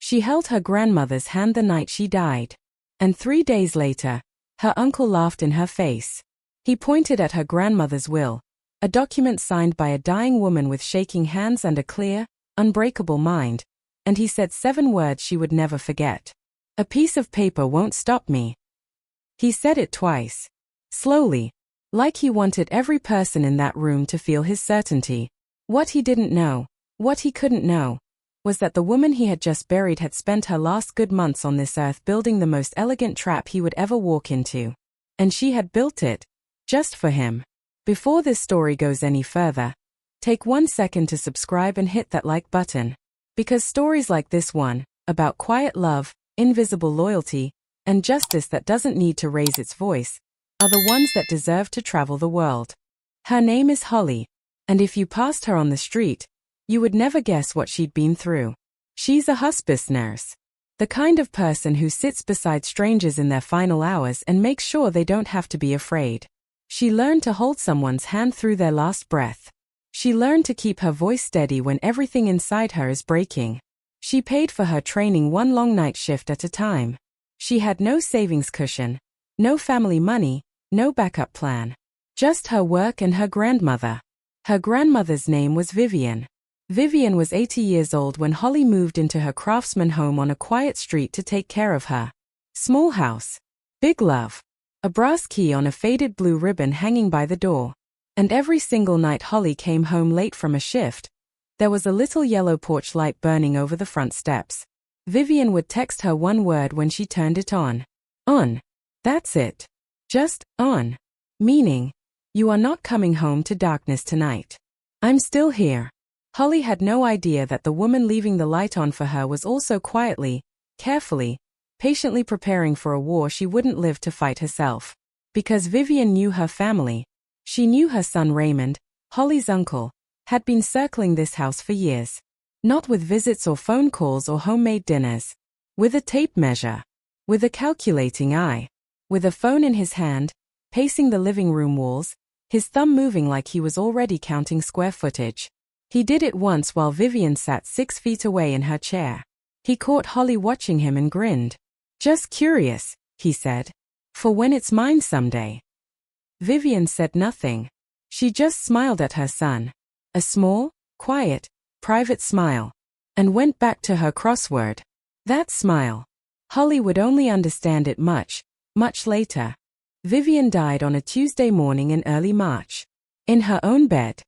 She held her grandmother's hand the night she died. And 3 days later, her uncle laughed in her face. He pointed at her grandmother's will, a document signed by a dying woman with shaking hands and a clear, unbreakable mind, and he said 7 words she would never forget. "A piece of paper won't stop me." He said it twice. Slowly, like he wanted every person in that room to feel his certainty. What he didn't know, what he couldn't know, was that the woman he had just buried had spent her last good months on this earth building the most elegant trap he would ever walk into. And she had built it, just for him. Before this story goes any further, take 1 second to subscribe and hit that like button. Because stories like this one, about quiet love, invisible loyalty, and justice that doesn't need to raise its voice, are the ones that deserve to travel the world. Her name is Holly, and if you passed her on the street, you would never guess what she'd been through. She's a hospice nurse. The kind of person who sits beside strangers in their final hours and makes sure they don't have to be afraid. She learned to hold someone's hand through their last breath. She learned to keep her voice steady when everything inside her is breaking. She paid for her training 1 long night shift at a time. She had no savings cushion, no family money, no backup plan. Just her work and her grandmother. Her grandmother's name was Vivian. Vivian was 80 years old when Holly moved into her craftsman home on a quiet street to take care of her. Small house. Big love. A brass key on a faded blue ribbon hanging by the door. And every single night Holly came home late from a shift, there was a little yellow porch light burning over the front steps. Vivian would text her 1 word when she turned it on. On. That's it. Just, on. Meaning, you are not coming home to darkness tonight. I'm still here. Holly had no idea that the woman leaving the light on for her was also quietly, carefully, patiently preparing for a war she wouldn't live to fight herself. Because Vivian knew her family. She knew her son Raymond, Holly's uncle, had been circling this house for years. Not with visits or phone calls or homemade dinners. With a tape measure. With a calculating eye. With a phone in his hand, pacing the living room walls, his thumb moving like he was already counting square footage. He did it once while Vivian sat 6 feet away in her chair. He caught Holly watching him and grinned. "Just curious," he said. "For when it's mine someday." Vivian said nothing. She just smiled at her son. A small, quiet, private smile. And went back to her crossword. That smile. Holly would only understand it much, much later. Vivian died on a Tuesday morning in early March. In her own bed.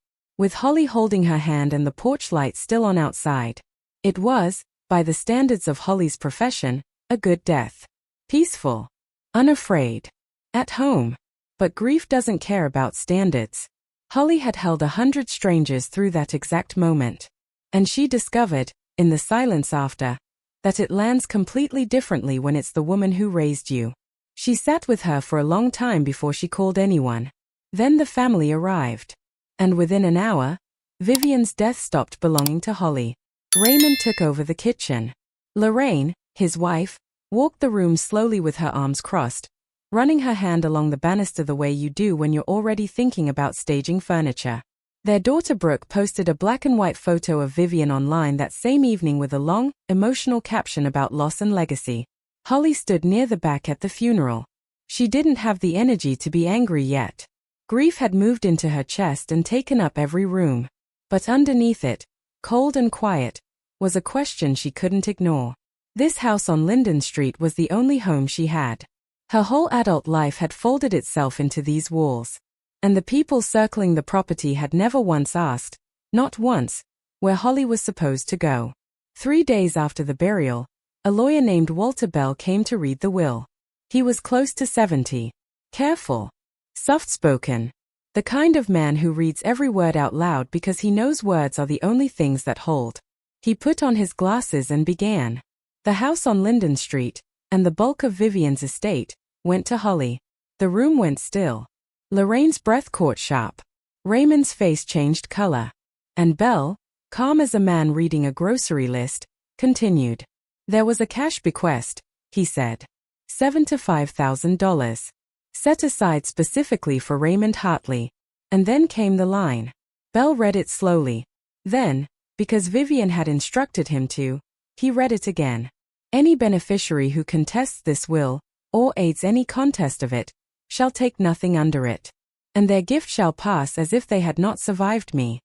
With Holly holding her hand and the porch light still on outside. It was, by the standards of Holly's profession, a good death. Peaceful. Unafraid. At home. But grief doesn't care about standards. Holly had held 100 strangers through that exact moment. And she discovered, in the silence after, that it lands completely differently when it's the woman who raised you. She sat with her for a long time before she called anyone. Then the family arrived. And within an hour, Vivian's death stopped belonging to Holly. Raymond took over the kitchen. Lorraine, his wife, walked the room slowly with her arms crossed, running her hand along the banister the way you do when you're already thinking about staging furniture. Their daughter Brooke posted a black and white photo of Vivian online that same evening with a long, emotional caption about loss and legacy. Holly stood near the back at the funeral. She didn't have the energy to be angry yet. Grief had moved into her chest and taken up every room. But underneath it, cold and quiet, was a question she couldn't ignore. This house on Linden Street was the only home she had. Her whole adult life had folded itself into these walls. And the people circling the property had never once asked, not once, where Holly was supposed to go. 3 days after the burial, a lawyer named Walter Bell came to read the will. He was close to 70. Careful. Soft-spoken. The kind of man who reads every word out loud because he knows words are the only things that hold. He put on his glasses and began. The house on Linden Street, and the bulk of Vivian's estate, went to Holly. The room went still. Lorraine's breath caught sharp. Raymond's face changed color. And Belle, calm as a man reading a grocery list, continued. There was a cash bequest, he said. $7,000 to $5,000. Set aside specifically for Raymond Hartley. And then came the line. Belle read it slowly. Then, because Vivian had instructed him to, He read it again. Any beneficiary who contests this will, or aids any contest of it, shall take nothing under it. And their gift shall pass as if they had not survived me.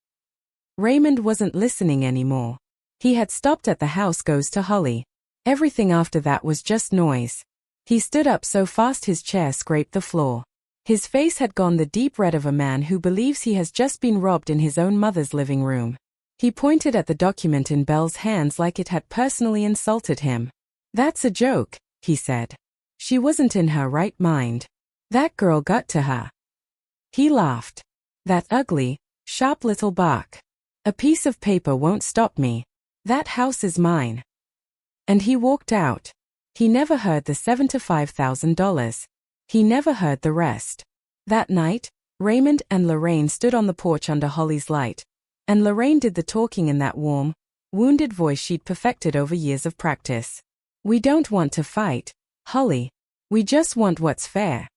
Raymond wasn't listening anymore. He had stopped at the house goes to Holly. Everything after that was just noise. He stood up so fast his chair scraped the floor. His face had gone the deep red of a man who believes he has just been robbed in his own mother's living room. He pointed at the document in Belle's hands like it had personally insulted him. "That's a joke," he said. "She wasn't in her right mind. That girl got to her." He laughed. "That ugly, sharp little bark. A piece of paper won't stop me. That house is mine." And he walked out. He never heard the $75,000. He never heard the rest. That night, Raymond and Lorraine stood on the porch under Holly's light, and Lorraine did the talking in that warm, wounded voice she'd perfected over years of practice. "We don't want to fight, Holly. We just want what's fair."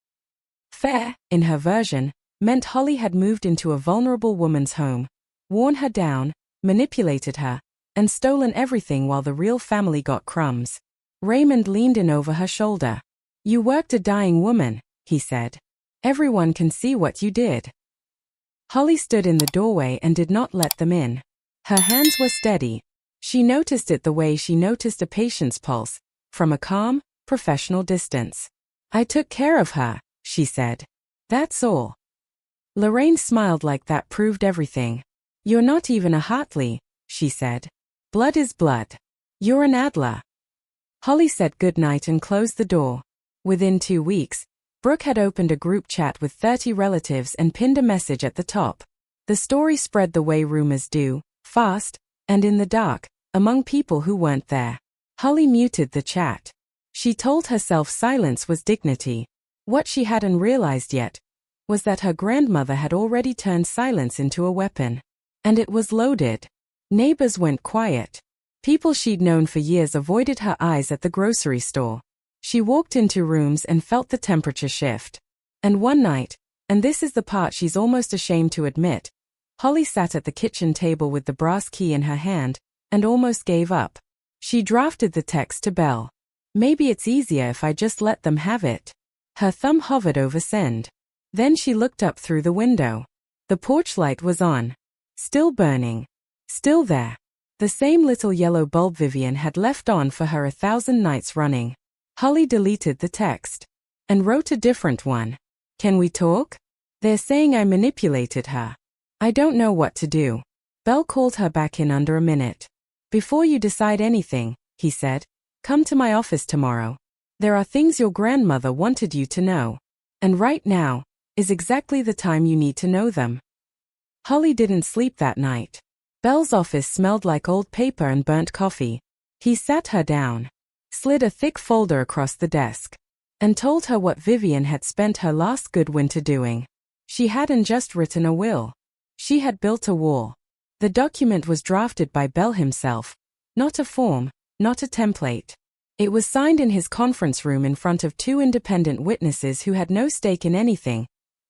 Fair, in her version, meant Holly had moved into a vulnerable woman's home, worn her down, manipulated her, and stolen everything while the real family got crumbs. Raymond leaned in over her shoulder. "You worked a dying woman," he said. "Everyone can see what you did." Holly stood in the doorway and did not let them in. Her hands were steady. She noticed it the way she noticed a patient's pulse, from a calm, professional distance. "I took care of her," she said. "That's all." Lorraine smiled like that proved everything. "You're not even a Hartley," she said. "Blood is blood. You're an Adler." Holly said goodnight and closed the door. Within 2 weeks, Brooke had opened a group chat with 30 relatives and pinned a message at the top. The story spread the way rumors do, fast, and in the dark, among people who weren't there. Holly muted the chat. She told herself silence was dignity. What she hadn't realized yet was that her grandmother had already turned silence into a weapon. And it was loaded. Neighbors went quiet. People she'd known for years avoided her eyes at the grocery store. She walked into rooms and felt the temperature shift. And one night, and this is the part she's almost ashamed to admit, Holly sat at the kitchen table with the brass key in her hand, and almost gave up. She drafted the text to Belle. "Maybe it's easier if I just let them have it." Her thumb hovered over send. Then she looked up through the window. The porch light was on. Still burning. Still there. The same little yellow bulb Vivian had left on for her 1,000 nights running. Holly deleted the text. And wrote a different one. "Can we talk? They're saying I manipulated her. I don't know what to do." Belle called her back in under a minute. "Before you decide anything," he said, "come to my office tomorrow. There are things your grandmother wanted you to know. And right now is exactly the time you need to know them." Holly didn't sleep that night. Belle's office smelled like old paper and burnt coffee. He sat her down, slid a thick folder across the desk, and told her what Vivian had spent her last good winter doing. She hadn't just written a will. She had built a wall. The document was drafted by Belle himself. Not a form, not a template. It was signed in his conference room in front of 2 independent witnesses who had no stake in anything,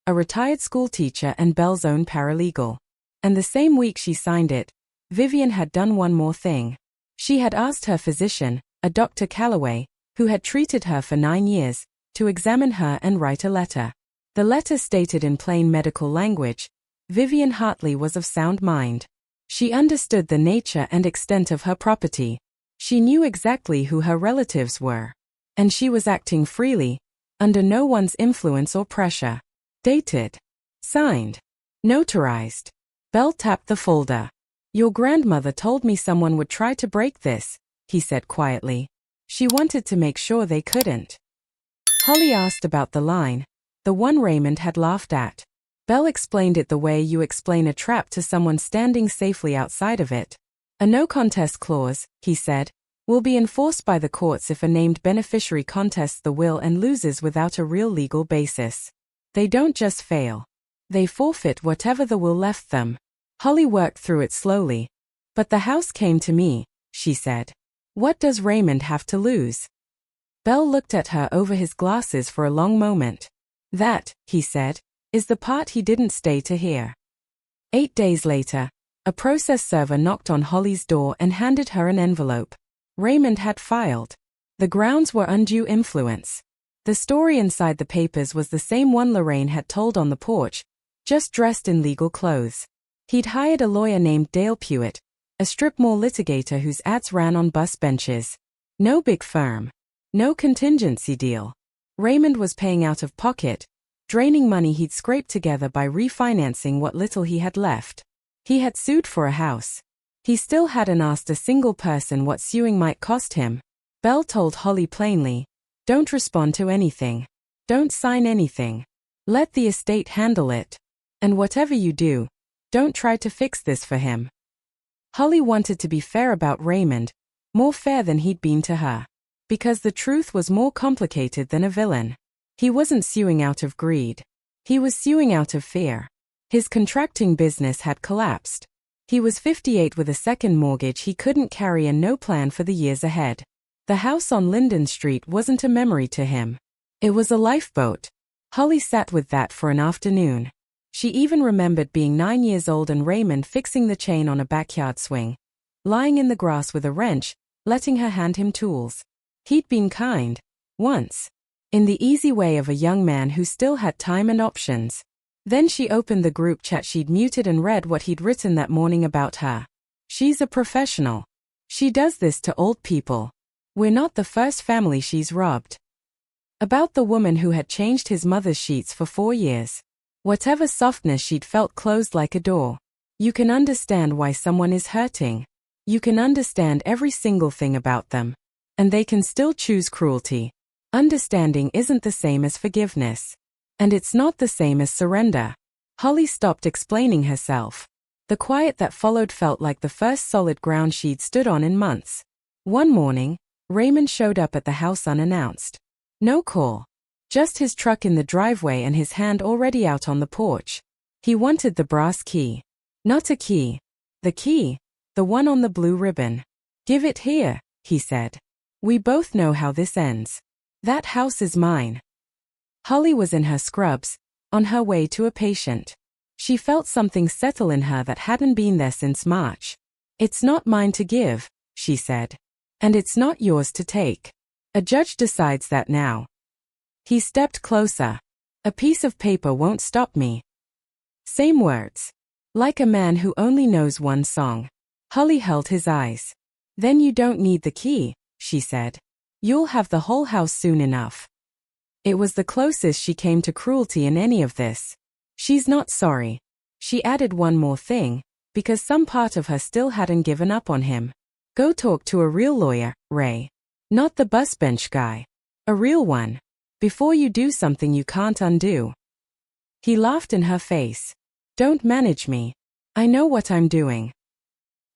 a retired schoolteacher and Belle's own paralegal. And the same week she signed it, Vivian had done one more thing. She had asked her physician, a Dr. Calloway, who had treated her for 9 years, to examine her and write a letter. The letter stated in plain medical language, Vivian Hartley was of sound mind. She understood the nature and extent of her property. She knew exactly who her relatives were. And she was acting freely, under no one's influence or pressure. Dated. Signed. Notarized. Belle tapped the folder. "Your grandmother told me someone would try to break this," he said quietly. "She wanted to make sure they couldn't." Holly asked about the line, the one Raymond had laughed at. Belle explained it the way you explain a trap to someone standing safely outside of it. "A no-contest clause," he said, "will be enforced by the courts if a named beneficiary contests the will and loses without a real legal basis. They don't just fail. They forfeit whatever the will left them." Holly worked through it slowly. "But the house came to me," she said. "What does Raymond have to lose?" Belle looked at her over his glasses for a long moment. "That," he said, "is the part he didn't stay to hear." 8 days later, a process server knocked on Holly's door and handed her an envelope. Raymond had filed. The grounds were undue influence. The story inside the papers was the same one Lorraine had told on the porch, just dressed in legal clothes. He'd hired a lawyer named Dale Pewitt, a strip mall litigator whose ads ran on bus benches. No big firm. No contingency deal. Raymond was paying out of pocket, draining money he'd scraped together by refinancing what little he had left. He had sued for a house. He still hadn't asked a single person what suing might cost him. Belle told Holly plainly, "Don't respond to anything. Don't sign anything. Let the estate handle it. And whatever you do, don't try to fix this for him." Holly wanted to be fair about Raymond, more fair than he'd been to her. Because the truth was more complicated than a villain. He wasn't suing out of greed. He was suing out of fear. His contracting business had collapsed. He was 58 with a second mortgage he couldn't carry and no plan for the years ahead. The house on Linden Street wasn't a memory to him. It was a lifeboat. Holly sat with that for an afternoon. She even remembered being 9 years old and Raymond fixing the chain on a backyard swing. Lying in the grass with a wrench, letting her hand him tools. He'd been kind. Once. In the easy way of a young man who still had time and options. Then she opened the group chat she'd muted and read what he'd written that morning about her. "She's a professional. She does this to old people. We're not the first family she's robbed." About the woman who had changed his mother's sheets for 4 years. Whatever softness she'd felt closed like a door. You can understand why someone is hurting. You can understand every single thing about them. And they can still choose cruelty. Understanding isn't the same as forgiveness. And it's not the same as surrender. Holly stopped explaining herself. The quiet that followed felt like the first solid ground she'd stood on in months. One morning, Raymond showed up at the house unannounced. No call. Just his truck in the driveway and his hand already out on the porch. He wanted the brass key. Not a key. The key. The one on the blue ribbon. "Give it here," he said. "We both know how this ends. That house is mine." Holly was in her scrubs, on her way to a patient. She felt something settle in her that hadn't been there since March. "It's not mine to give," she said. "And it's not yours to take. A judge decides that now." He stepped closer. "A piece of paper won't stop me." Same words. Like a man who only knows one song. Holly held his eyes. "Then you don't need the key," she said. "You'll have the whole house soon enough." It was the closest she came to cruelty in any of this. "She's not sorry." She added one more thing, because some part of her still hadn't given up on him. "Go talk to a real lawyer, Ray. Not the bus bench guy. A real one. Before you do something you can't undo." He laughed in her face. "Don't manage me. I know what I'm doing."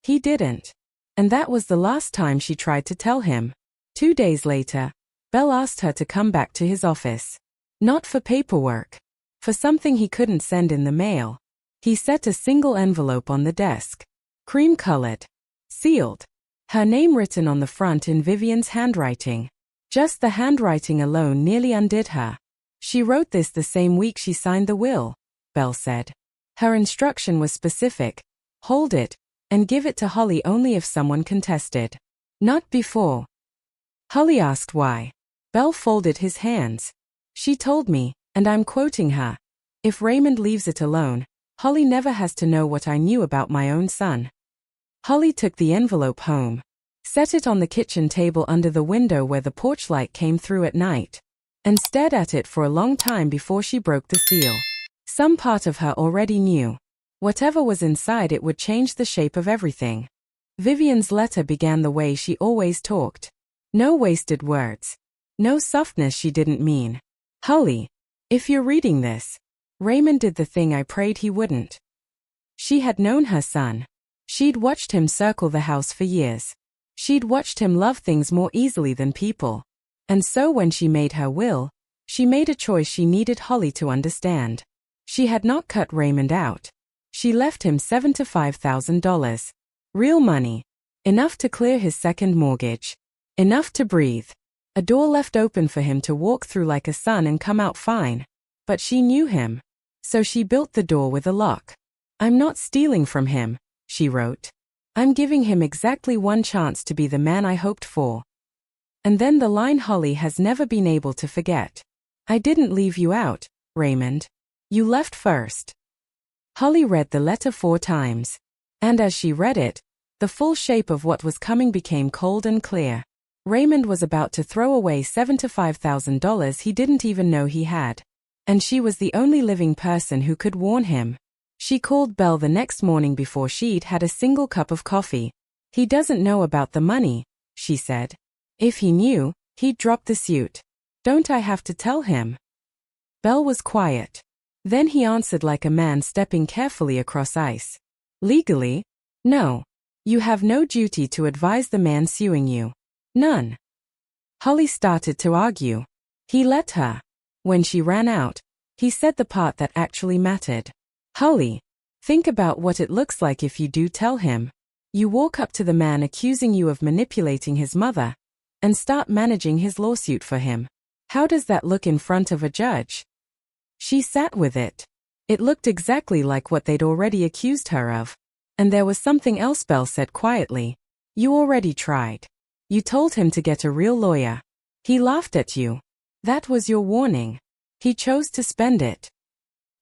He didn't. And that was the last time she tried to tell him. 2 days later, Belle asked her to come back to his office. Not for paperwork. For something he couldn't send in the mail. He set a single envelope on the desk. Cream-colored. Sealed. Her name written on the front in Vivian's handwriting. Just the handwriting alone nearly undid her. "She wrote this the same week she signed the will," Belle said. Her instruction was specific. "Hold it, and give it to Holly only if someone contested. Not before." Holly asked why. Belle folded his hands. "She told me, and I'm quoting her, 'If Raymond leaves it alone, Holly never has to know what I knew about my own son.'" Holly took the envelope home. Set it on the kitchen table under the window where the porch light came through at night. And stared at it for a long time before she broke the seal. Some part of her already knew. Whatever was inside it would change the shape of everything. Vivian's letter began the way she always talked. No wasted words. No softness she didn't mean. "Holly, if you're reading this, Raymond did the thing I prayed he wouldn't." She had known her son. She'd watched him circle the house for years. She'd watched him love things more easily than people. And so when she made her will, she made a choice she needed Holly to understand. She had not cut Raymond out. She left him $7,000 to $5,000. Real money. Enough to clear his second mortgage. Enough to breathe. A door left open for him to walk through like a son and come out fine. But she knew him. So she built the door with a lock. "I'm not stealing from him," she wrote. I'm giving him exactly one chance to be the man I hoped for. And then the line Holly has never been able to forget. I didn't leave you out, Raymond. You left first. Holly read the letter 4 times. And as she read it, the full shape of what was coming became cold and clear. Raymond was about to throw away $75,000 he didn't even know he had. And she was the only living person who could warn him. She called Belle the next morning before she'd had a single cup of coffee. He doesn't know about the money, she said. If he knew, he'd drop the suit. Don't I have to tell him? Belle was quiet. Then he answered like a man stepping carefully across ice. Legally? No. You have no duty to advise the man suing you. None. Holly started to argue. He let her. When she ran out, he said the part that actually mattered. Holly, think about what it looks like if you do tell him. You walk up to the man accusing you of manipulating his mother and start managing his lawsuit for him. How does that look in front of a judge? She sat with it. It looked exactly like what they'd already accused her of. And there was something else Belle said quietly. You already tried. You told him to get a real lawyer. He laughed at you. That was your warning. He chose to spend it.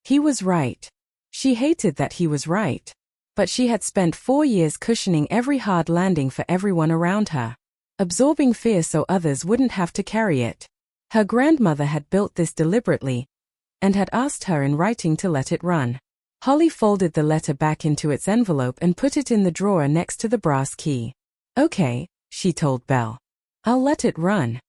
He was right. She hated that he was right. But she had spent 4 years cushioning every hard landing for everyone around her, absorbing fear so others wouldn't have to carry it. Her grandmother had built this deliberately and had asked her in writing to let it run. Holly folded the letter back into its envelope and put it in the drawer next to the brass key. Okay, she told Belle. I'll let it run.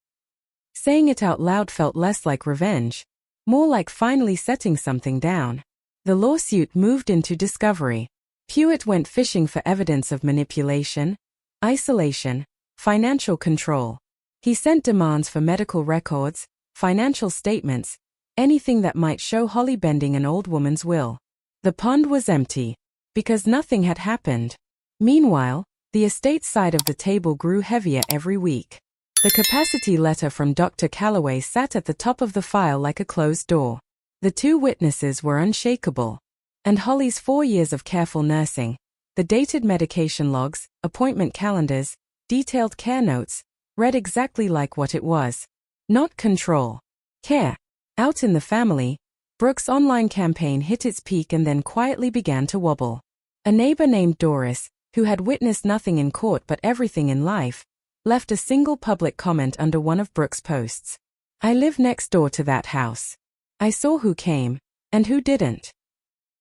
Saying it out loud felt less like revenge, more like finally setting something down. The lawsuit moved into discovery. Hewitt went fishing for evidence of manipulation, isolation, financial control. He sent demands for medical records, financial statements, anything that might show Holly bending an old woman's will. The pond was empty, because nothing had happened. Meanwhile, the estate side of the table grew heavier every week. The capacity letter from Dr. Calloway sat at the top of the file like a closed door. The 2 witnesses were unshakable. And Holly's 4 years of careful nursing, the dated medication logs, appointment calendars, detailed care notes, read exactly like what it was. Not control. Care. Out in the family, Brooke's online campaign hit its peak and then quietly began to wobble. A neighbor named Doris, who had witnessed nothing in court but everything in life, left a single public comment under one of Brooke's posts. I live next door to that house. I saw who came, and who didn't.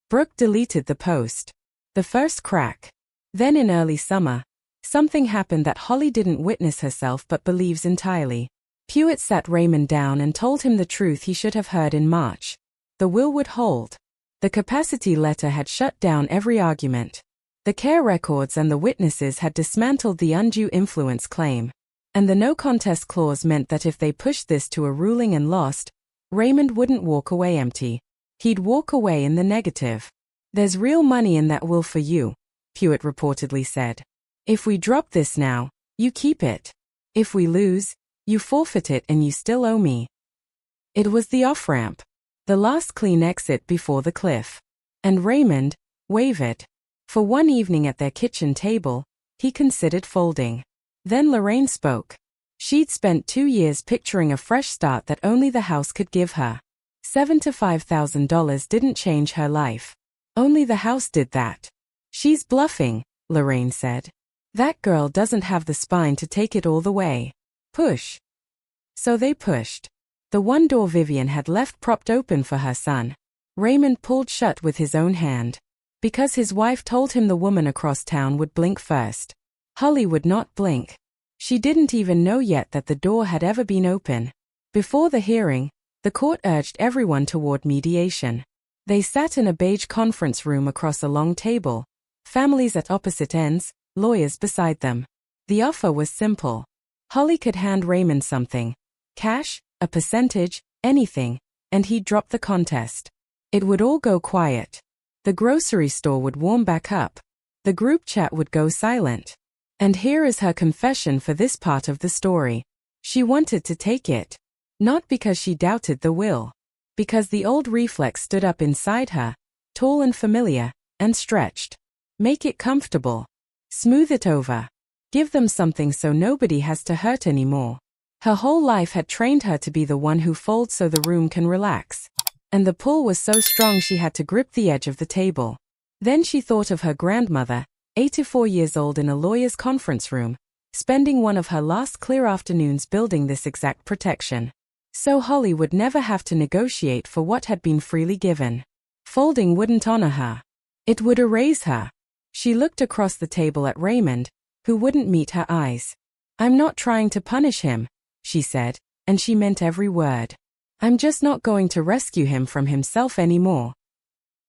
Brooke deleted the post. The first crack. Then in early summer, something happened that Holly didn't witness herself but believes entirely. Hewitt sat Raymond down and told him the truth he should have heard in March. The will would hold. The capacity letter had shut down every argument. The care records and the witnesses had dismantled the undue influence claim. And the no contest clause meant that if they pushed this to a ruling and lost, Raymond wouldn't walk away empty. He'd walk away in the negative. There's real money in that will for you, Hewitt reportedly said. If we drop this now, you keep it. If we lose, you forfeit it and you still owe me. It was the off-ramp. The last clean exit before the cliff. And Raymond wavered. For one evening at their kitchen table, he considered folding. Then Lorraine spoke. She'd spent 2 years picturing a fresh start that only the house could give her. $75,000 didn't change her life. Only the house did that. She's bluffing, Lorraine said. That girl doesn't have the spine to take it all the way. Push. So they pushed. The one door Vivian had left propped open for her son, Raymond pulled shut with his own hand. Because his wife told him the woman across town would blink first. Holly would not blink. She didn't even know yet that the door had ever been open. Before the hearing, the court urged everyone toward mediation. They sat in a beige conference room across a long table, families at opposite ends, lawyers beside them. The offer was simple. Holly could hand Raymond something. Cash, a percentage, anything, and he'd drop the contest. It would all go quiet. The grocery store would warm back up. The group chat would go silent. And here is her confession for this part of the story. She wanted to take it. Not because she doubted the will. Because the old reflex stood up inside her, tall and familiar, and stretched. Make it comfortable. Smooth it over. Give them something so nobody has to hurt anymore. Her whole life had trained her to be the one who folds so the room can relax. And the pull was so strong she had to grip the edge of the table. Then she thought of her grandmother, 84 years old in a lawyer's conference room, spending one of her last clear afternoons building this exact protection. So Holly would never have to negotiate for what had been freely given. Folding wouldn't honor her. It would erase her. She looked across the table at Raymond, who wouldn't meet her eyes. "I'm not trying to punish him," she said, and she meant every word. "I'm just not going to rescue him from himself anymore."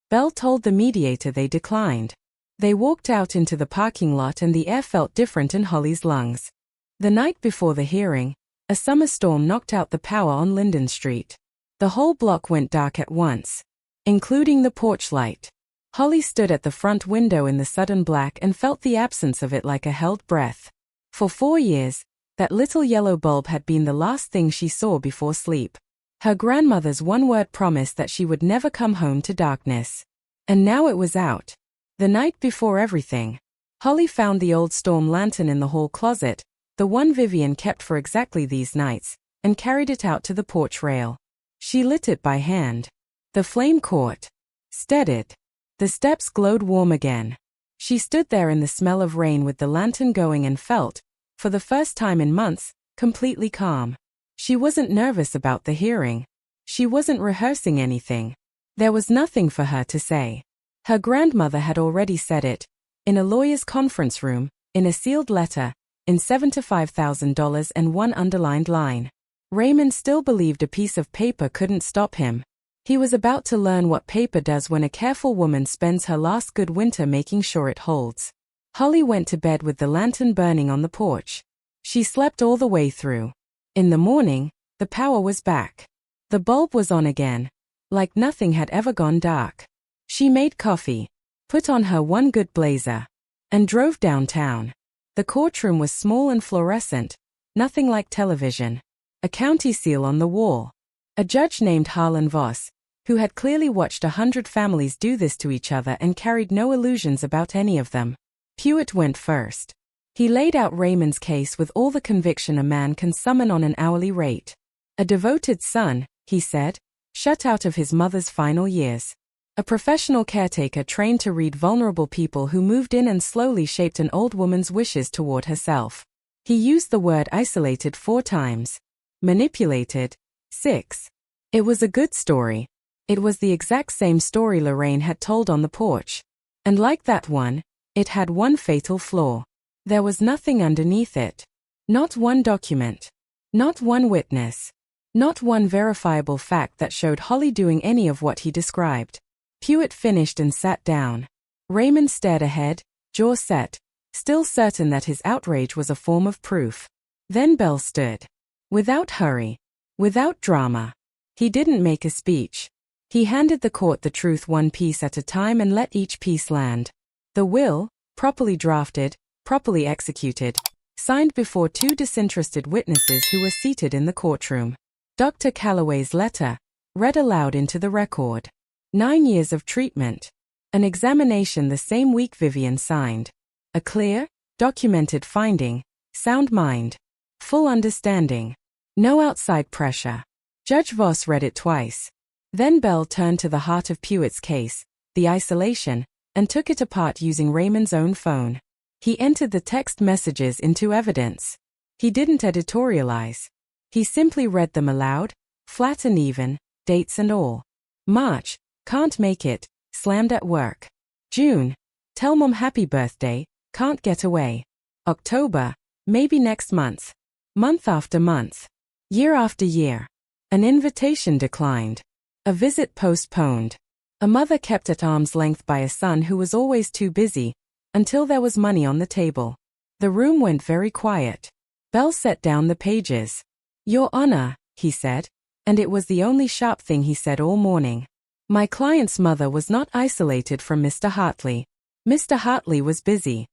Belle told the mediator they declined. They walked out into the parking lot and the air felt different in Holly's lungs. The night before the hearing, a summer storm knocked out the power on Linden Street. The whole block went dark at once, including the porch light. Holly stood at the front window in the sudden black and felt the absence of it like a held breath. For 4 years, that little yellow bulb had been the last thing she saw before sleep. Her grandmother's one-word promise that she would never come home to darkness. And now it was out. The night before everything. Holly found the old storm lantern in the hall closet, the one Vivian kept for exactly these nights, and carried it out to the porch rail. She lit it by hand. The flame caught. Steadied. The steps glowed warm again. She stood there in the smell of rain with the lantern going and felt, for the first time in months, completely calm. She wasn't nervous about the hearing. She wasn't rehearsing anything. There was nothing for her to say. Her grandmother had already said it. In a lawyer's conference room, in a sealed letter, in $75,000 and one underlined line. Raymond still believed a piece of paper couldn't stop him. He was about to learn what paper does when a careful woman spends her last good winter making sure it holds. Holly went to bed with the lantern burning on the porch. She slept all the way through. In the morning, the power was back. The bulb was on again, like nothing had ever gone dark. She made coffee, put on her one good blazer, and drove downtown. The courtroom was small and fluorescent, nothing like television. A county seal on the wall. A judge named Harlan Voss, who had clearly watched 100 families do this to each other and carried no illusions about any of them. Hewitt went first. He laid out Raymond's case with all the conviction a man can summon on an hourly rate. A devoted son, he said, shut out of his mother's final years. A professional caretaker trained to read vulnerable people who moved in and slowly shaped an old woman's wishes toward herself. He used the word isolated 4 times. Manipulated, 6. It was a good story. It was the exact same story Lorraine had told on the porch. And like that one, it had one fatal flaw. There was nothing underneath it. Not one document. Not one witness. Not one verifiable fact that showed Holly doing any of what he described. Hewitt finished and sat down. Raymond stared ahead, jaw set, still certain that his outrage was a form of proof. Then Belle stood. Without hurry. Without drama. He didn't make a speech. He handed the court the truth one piece at a time and let each piece land. The will, properly drafted, properly executed, signed before 2 disinterested witnesses who were seated in the courtroom. Dr. Calloway's letter, read aloud into the record. 9 years of treatment. An examination the same week Vivian signed. A clear, documented finding, sound mind. Full understanding. No outside pressure. Judge Voss read it twice. Then Belle turned to the heart of Hewitt's case, the isolation, and took it apart using Raymond's own phone. He entered the text messages into evidence. He didn't editorialize. He simply read them aloud, flat and even, dates and all. March, can't make it, slammed at work. June, tell mom happy birthday, can't get away. October, maybe next month. Month after month. Year after year. An invitation declined. A visit postponed. A mother kept at arm's length by a son who was always too busy, until there was money on the table. The room went very quiet. Belle set down the pages. Your Honor, he said, and it was the only sharp thing he said all morning. My client's mother was not isolated from Mr. Hartley. Mr. Hartley was busy.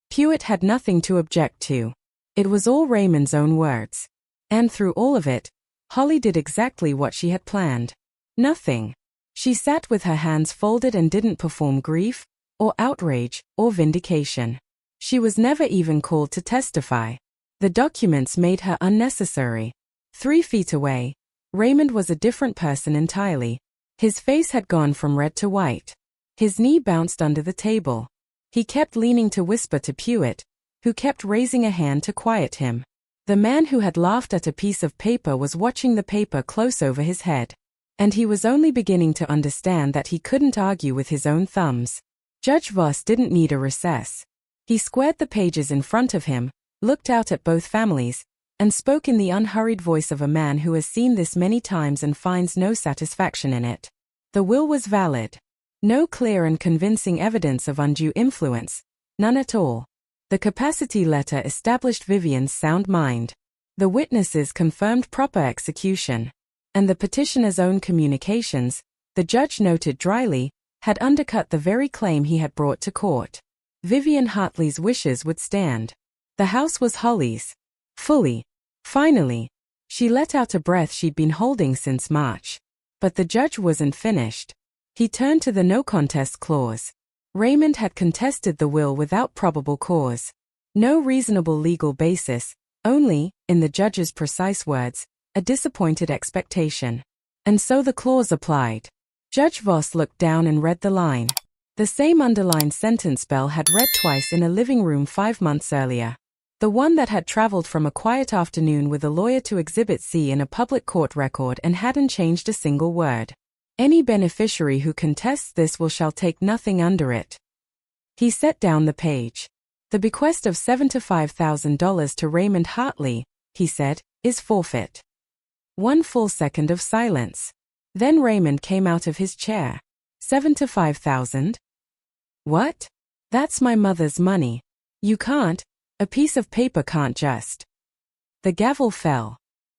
Hewitt had nothing to object to. It was all Raymond's own words. And through all of it, Holly did exactly what she had planned. Nothing. She sat with her hands folded and didn't perform grief, or outrage, or vindication. She was never even called to testify. The documents made her unnecessary. 3 feet away, Raymond was a different person entirely. His face had gone from red to white. His knee bounced under the table. He kept leaning to whisper to Pewitt, who kept raising a hand to quiet him. The man who had laughed at a piece of paper was watching the paper close over his head. And he was only beginning to understand that he couldn't argue with his own thumbs. Judge Voss didn't need a recess. He squared the pages in front of him, looked out at both families, and spoke in the unhurried voice of a man who has seen this many times and finds no satisfaction in it. The will was valid. No clear and convincing evidence of undue influence, none at all. The capacity letter established Vivian's sound mind. The witnesses confirmed proper execution. And the petitioner's own communications, the judge noted dryly, had undercut the very claim he had brought to court. Vivian Hartley's wishes would stand. The house was Holly's. Fully. Finally. She let out a breath she'd been holding since March. But the judge wasn't finished. He turned to the no contest clause. Raymond had contested the will without probable cause. No reasonable legal basis, only, in the judge's precise words, a disappointed expectation. And so the clause applied. Judge Voss looked down and read the line. The same underlined sentence Belle had read twice in a living room 5 months earlier. The one that had traveled from a quiet afternoon with a lawyer to Exhibit C in a public court record and hadn't changed a single word. Any beneficiary who contests this will shall take nothing under it. He set down the page. The bequest of $75,000 to Raymond Hartley, he said, is forfeit. 1 full second of silence. Then Raymond came out of his chair. $75,000? What? That's my mother's money. You can't, a piece of paper can't just. The gavel fell.